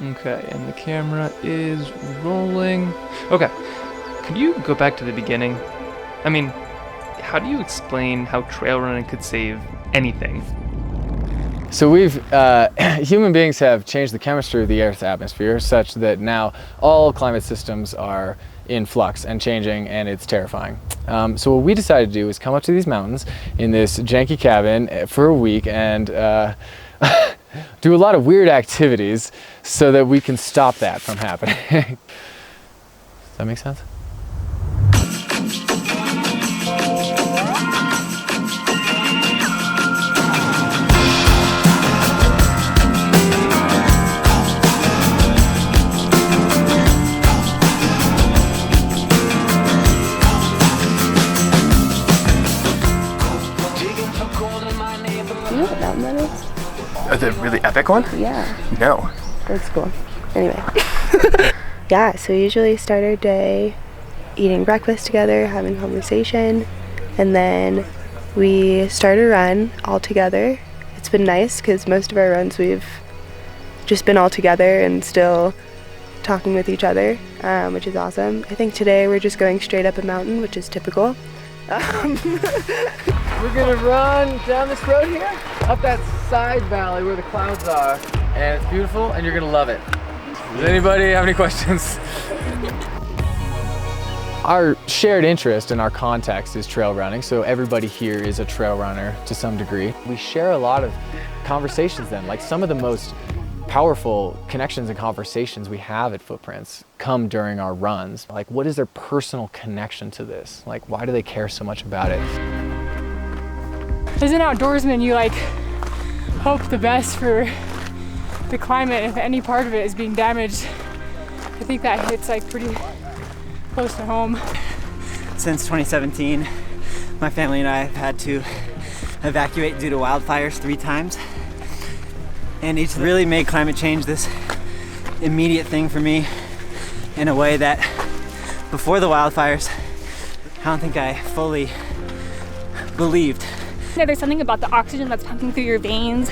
Okay, and the camera is rolling. Okay, could you go back to the beginning? I mean, how do you explain how trail running could save anything? So human beings have changed the chemistry of the Earth's atmosphere such that now all climate systems are in flux and changing, and it's terrifying. So what we decided to do is come up to these mountains in this janky cabin for a week and do a lot of weird activities so that we can stop that from happening. Does that make sense? Do you know what mountain that is? The really epic one? Yeah. No. That's cool. Anyway. Yeah, so we usually start our day eating breakfast together, having conversation, and then we start a run all together. It's been nice because most of our runs we've just been all together and still talking with each other, which is awesome. I think today we're just going straight up a mountain, which is typical. We're gonna run down this road here, up that side valley where the clouds are, and it's beautiful, and you're gonna love it. Does anybody have any questions? Our shared interest in our context is trail running, so everybody here is a trail runner to some degree. We share a lot of conversations then, like some of the most powerful connections and conversations we have at Footprints come during our runs. Like, what is their personal connection to this? Like, why do they care so much about it? As an outdoorsman, you hope the best for the climate. If any part of it is being damaged, I think that hits pretty close to home. Since 2017, my family and I have had to evacuate due to wildfires 3 times. And it's really made climate change this immediate thing for me in a way that before the wildfires, I don't think I fully believed. There's something about the oxygen that's pumping through your veins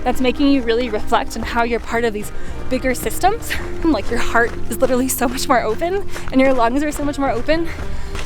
that's making you really reflect on how you're part of these bigger systems. Like your heart is literally so much more open and your lungs are so much more open.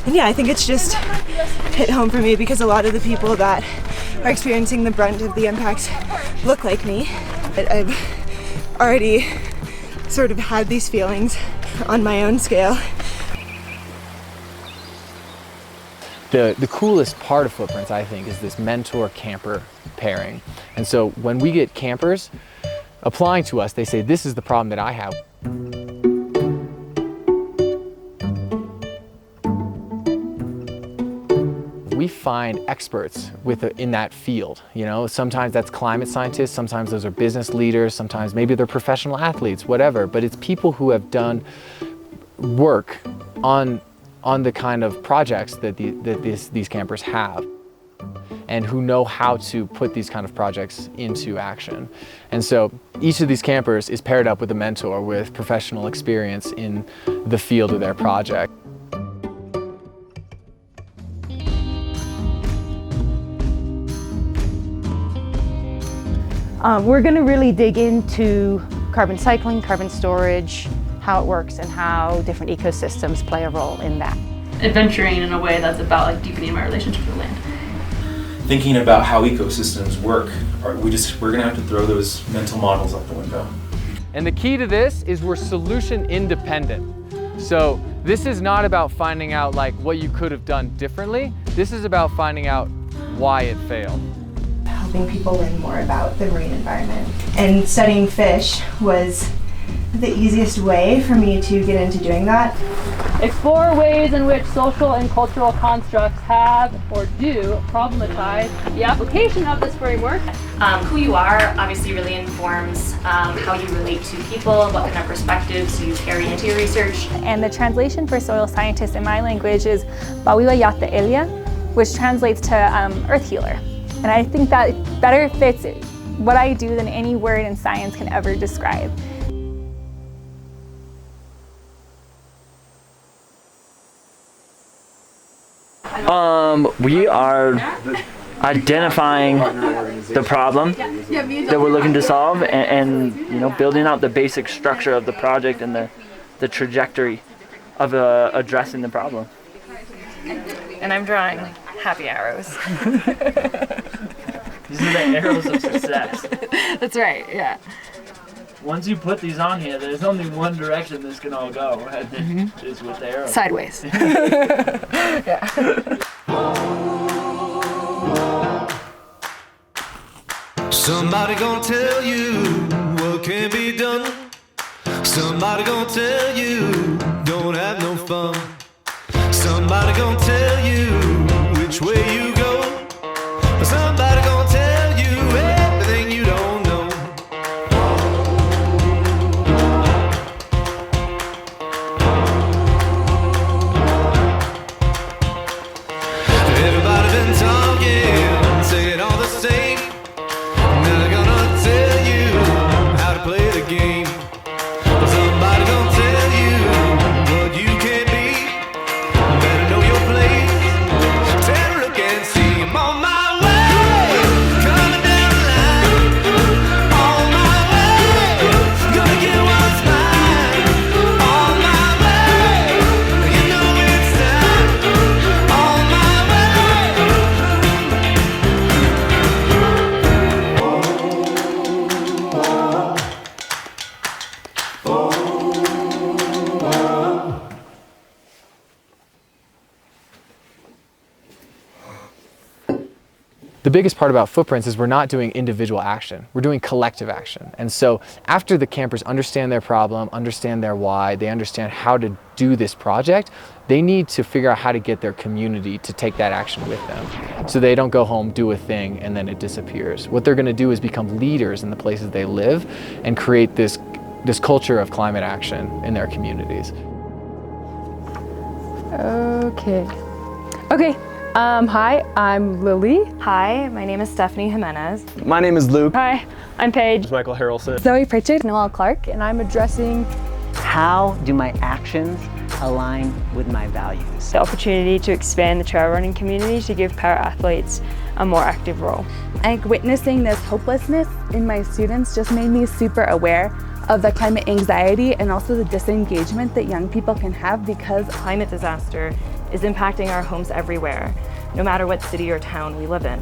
And yeah, I think it's just hit home for me because a lot of the people that are experiencing the brunt of the impacts look like me. I've already sort of had these feelings on my own scale. The coolest part of Footprints, I think, is this mentor-camper pairing. And so when we get campers applying to us, they say, this is the problem that I have. We find experts in that field. You know, sometimes that's climate scientists, sometimes those are business leaders, sometimes maybe they're professional athletes, whatever. But it's people who have done work on the kind of projects that these campers have, and who know how to put these kind of projects into action. And so each of these campers is paired up with a mentor with professional experience in the field of their project. We're going to really dig into carbon cycling, carbon storage, how it works, and how different ecosystems play a role in that. Adventuring in a way that's about deepening my relationship with land. Thinking about how ecosystems work, we're gonna have to throw those mental models out the window. And the key to this is we're solution independent. So this is not about finding out what you could have done differently. This is about finding out why it failed. Helping people learn more about the marine environment. And studying fish was the easiest way for me to get into doing that. Explore ways in which social and cultural constructs have or do problematize the application of this framework. Who you are obviously really informs how you relate to people, what kind of perspectives you carry into your research. And the translation for soil scientists in my language is Bawiwa Yata Elia, which translates to earth healer. And I think that better fits what I do than any word in science can ever describe. We are identifying the problem that we're looking to solve, and you know, building out the basic structure of the project and the trajectory of addressing the problem. And I'm drawing happy arrows. These are the arrows of success. That's right, yeah. Once you put these on here, there's only one direction this can all go, and it is with the arrows. Sideways. Yeah. Somebody gonna tell you what can be done. Somebody gonna tell you don't have no fun. Somebody gonna tell you which way you go. Somebody gonna tell you everything you don't know. Everybody been talking, saying all the same. Now they're gonna tell you how to play the game. Somebody gonna tell you what you can be. Better know your place. Take a look and see. I'm on my way, coming down the line. On my way, gonna get what's mine. On my way, you know it's time. On my The biggest part about footprints is we're not doing individual action, we're doing collective action. And so after the campers understand their problem, understand their why, they understand how to do this project, they need to figure out how to get their community to take that action with them. So they don't go home, do a thing, and then it disappears. What they're gonna do is become leaders in the places they live and create this culture of climate action in their communities. Okay. Hi, I'm Lily. Hi, my name is Stephanie Jimenez. My name is Luke. Hi, I'm Paige. Michael Harrelson. Zoe Pritchard. Noelle Clark, and I'm addressing How do my actions align with my values? The opportunity to expand the trail running community to give para-athletes a more active role. Like witnessing this hopelessness in my students just made me super aware of the climate anxiety and also the disengagement that young people can have because climate disaster is impacting our homes everywhere, no matter what city or town we live in.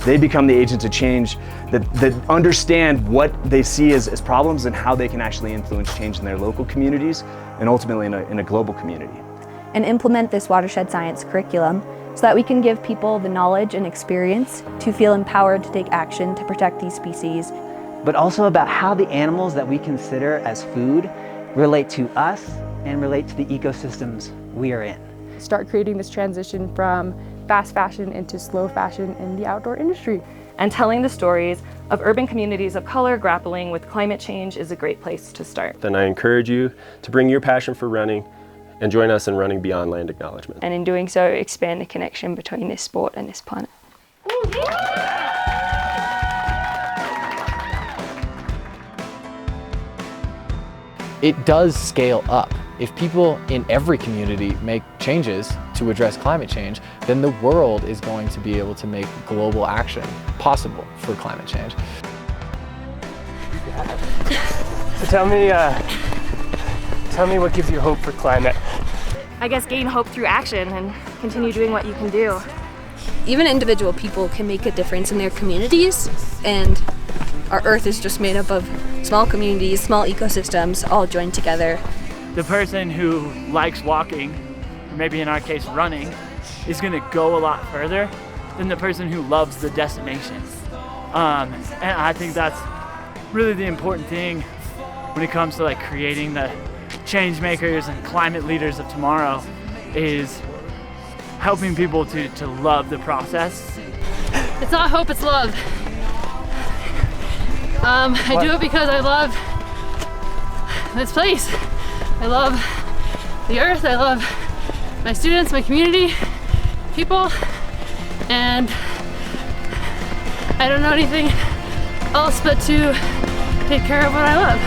They become the agents of change that understand what they see as problems and how they can actually influence change in their local communities and ultimately in a global community. And implement this watershed science curriculum so that we can give people the knowledge and experience to feel empowered to take action to protect these species. But also about how the animals that we consider as food relate to us and relate to the ecosystems we are in. Start creating this transition from fast fashion into slow fashion in the outdoor industry. And telling the stories of urban communities of color grappling with climate change is a great place to start. Then I encourage you to bring your passion for running and join us in running beyond land acknowledgement. And in doing so, expand the connection between this sport and this planet. It does scale up. If people in every community make changes to address climate change, then the world is going to be able to make global action possible for climate change. So tell me what gives you hope for climate? I guess gain hope through action and continue doing what you can do. Even individual people can make a difference in their communities, and our Earth is just made up of small communities, small ecosystems, all joined together. The person who likes walking, or maybe in our case running, is gonna go a lot further than the person who loves the destination. And I think that's really the important thing when it comes to like creating the change makers and climate leaders of tomorrow, is helping people to love the process. It's not hope, it's love. I do it because I love this place. I love the earth, I love my students, my community, people, and I don't know anything else but to take care of what I love.